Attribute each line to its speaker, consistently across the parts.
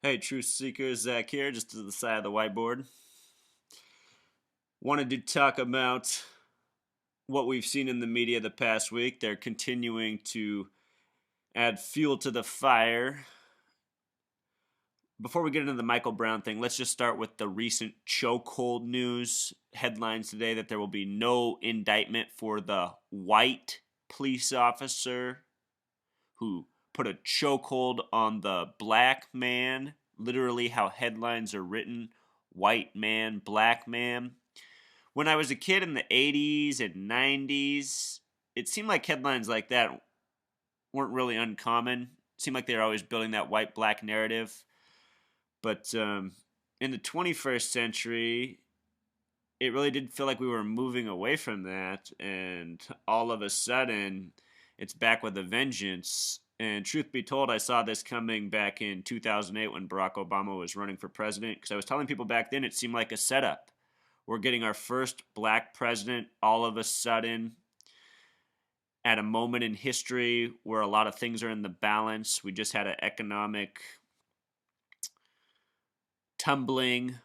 Speaker 1: Hey, Truth Seekers, Zach here, just to the side of the whiteboard. Wanted to talk about what we've seen in the media the past week. They're continuing to add fuel to the fire. Before we get into the Michael Brown thing, let's just start with the recent chokehold news headlines today that there will be no indictment for the white police officer who put a chokehold on the black man. Literally, how headlines are written: white man, black man. When I was a kid in the 80s and 90s, it seemed like headlines like that weren't really uncommon. It seemed like they were always building that white black narrative. But in the 21st century, it really did feel like we were moving away from that. And all of a sudden, it's back with a vengeance. And truth be told, I saw this coming back in 2008 when Barack Obama was running for president. Because I was telling people back then it seemed like a setup. We're getting our first black president all of a sudden at a moment in history where a lot of things are in the balance. We just had an economic tumbling.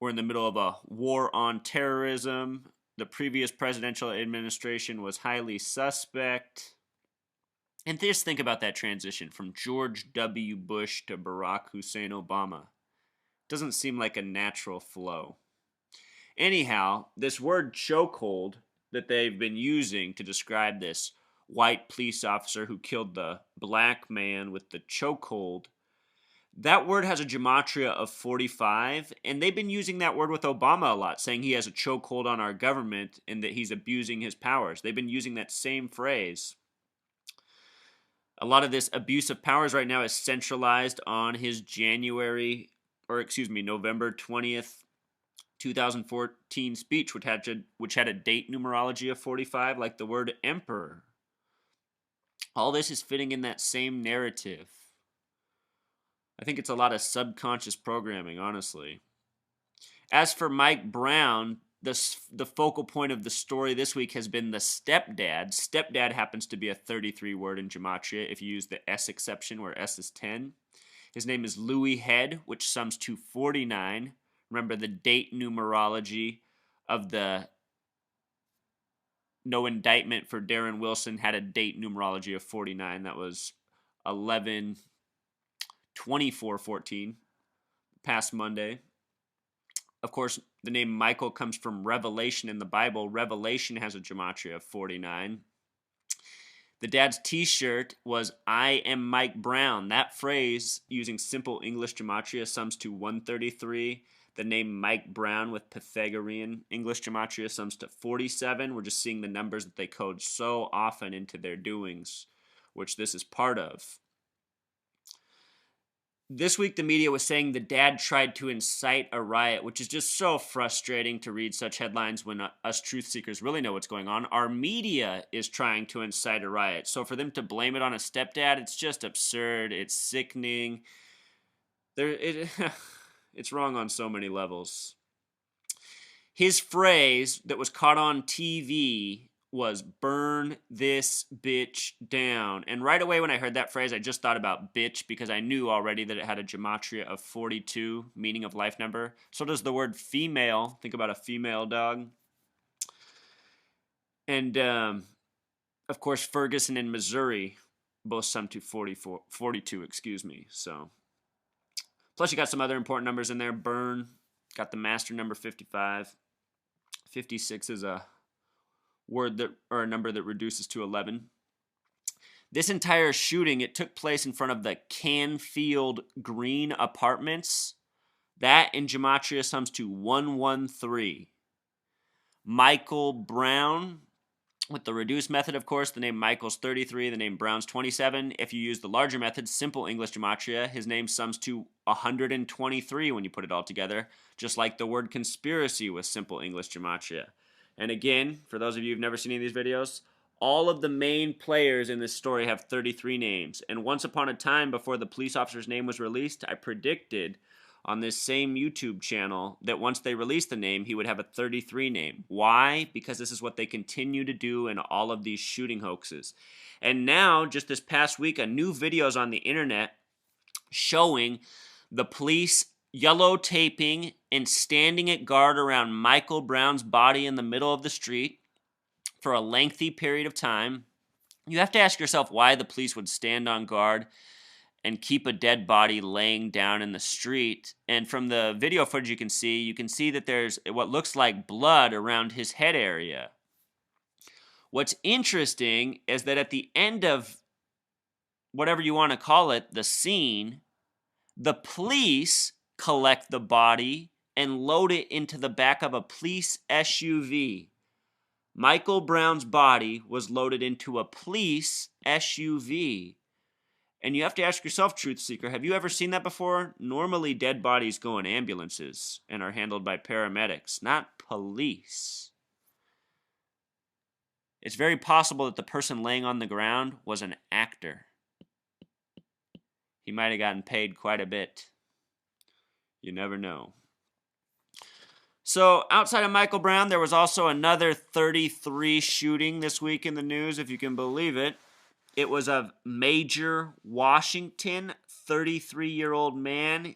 Speaker 1: We're in the middle of a war on terrorism. The previous presidential administration was highly suspect. And just think about that transition from George W. Bush to Barack Hussein Obama. Doesn't seem like a natural flow. Anyhow, this word chokehold that they've been using to describe this white police officer who killed the black man with the chokehold, that word has a gematria of 45, and they've been using that word with Obama a lot, saying he has a chokehold on our government and that he's abusing his powers. They've been using that same phrase. A lot of this abuse of powers right now is centralized on his November 20th, 2014 speech, which had a date numerology of 45, like the word emperor. All this is fitting in that same narrative. I think it's a lot of subconscious programming, honestly. As for Mike Brown, the focal point of the story this week has been the stepdad. Stepdad happens to be a 33 word in Gematria if you use the S exception where S is 10. His name is Louis Head, which sums to 49. Remember, the date numerology of the no indictment for Darren Wilson had a date numerology of 49. That was 11/24/14, past Monday. Of course, the name Michael comes from Revelation in the Bible. Revelation has a gematria of 49. The dad's t-shirt was "I am Mike Brown." That phrase, using simple English gematria, sums to 133. The name Mike Brown with Pythagorean English gematria sums to 47. We're just seeing the numbers that they code so often into their doings, which this is part of. This week, the media was saying the dad tried to incite a riot, which is just so frustrating to read such headlines when us truth seekers really know what's going on. Our media is trying to incite a riot. So for them to blame it on a stepdad, it's just absurd. It's sickening. It's wrong on so many levels. His phrase that was caught on TV was "burn this bitch down." And right away when I heard that phrase, I just thought about bitch because I knew already that it had a gematria of 42, meaning of life number. So does the word female. Think about a female dog. And, of course, Ferguson and Missouri both sum to 42, So, plus you got some other important numbers in there. Burn, got the master number 55. 56 is a word that, or a number that reduces to 11. This entire shooting, it took place in front of the Canfield Green Apartments. That in gematria sums to 113. Michael Brown, with the reduced method, of course, the name Michael's 33, the name Brown's 27. If you use the larger method, simple English gematria, his name sums to 123 when you put it all together, just like the word conspiracy with simple English gematria. And again, for those of you who've never seen any of these videos, all of the main players in this story have 33 names. And once upon a time, before the police officer's name was released, I predicted on this same YouTube channel that once they released the name, he would have a 33 name. Why? Because this is what they continue to do in all of these shooting hoaxes. And now, just this past week, a new video is on the internet showing The police yellow taping and standing at guard around Michael Brown's body in the middle of the street for a lengthy period of time. You have to ask yourself why the police would stand on guard and keep a dead body laying down in the street. And from the video footage you can see that there's what looks like blood around his head area. What's interesting is that at the end of whatever you want to call it, the scene, the police collect the body and load it into the back of a police SUV. Michael Brown's body was loaded into a police SUV. And you have to ask yourself, Truth Seeker, have you ever seen that before? Normally, dead bodies go in ambulances and are handled by paramedics, not police. It's very possible that the person laying on the ground was an actor. He might have gotten paid quite a bit. You never know. So, outside of Michael Brown, there was also another 33 shooting this week in the news, if you can believe it. It was of Major Washington, 33-year-old man.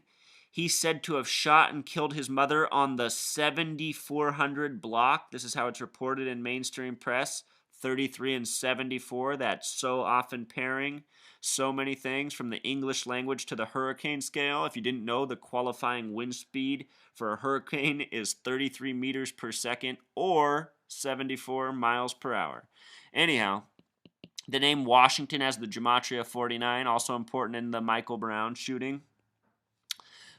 Speaker 1: He's said to have shot and killed his mother on the 7400 block. This is how it's reported in mainstream press. 33 and 74, that so often pairing. So many things from the English language to the hurricane scale. If you didn't know, the qualifying wind speed for a hurricane is 33 meters per second or 74 miles per hour. Anyhow, the name Washington has the Gematria 49, also important in the Michael Brown shooting.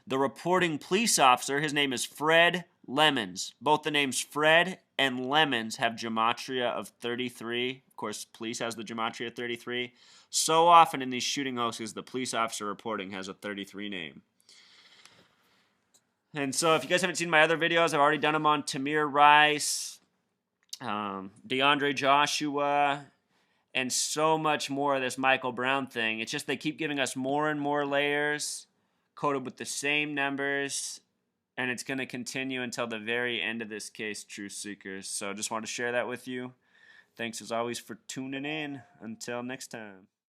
Speaker 1: The reporting police officer, his name is Fred Lemons. Both the names Fred and Lemons have Gematria of 33. Of course, police has the Gematria 33. So often in these shooting hoaxes, the police officer reporting has a 33 name. And so if you guys haven't seen my other videos, I've already done them on Tamir Rice, DeAndre Joshua, and so much more of this Michael Brown thing. It's just they keep giving us more and more layers, coded with the same numbers, and it's going to continue until the very end of this case, Truth Seekers. So I just want to share that with you. Thanks as always for tuning in. Until next time.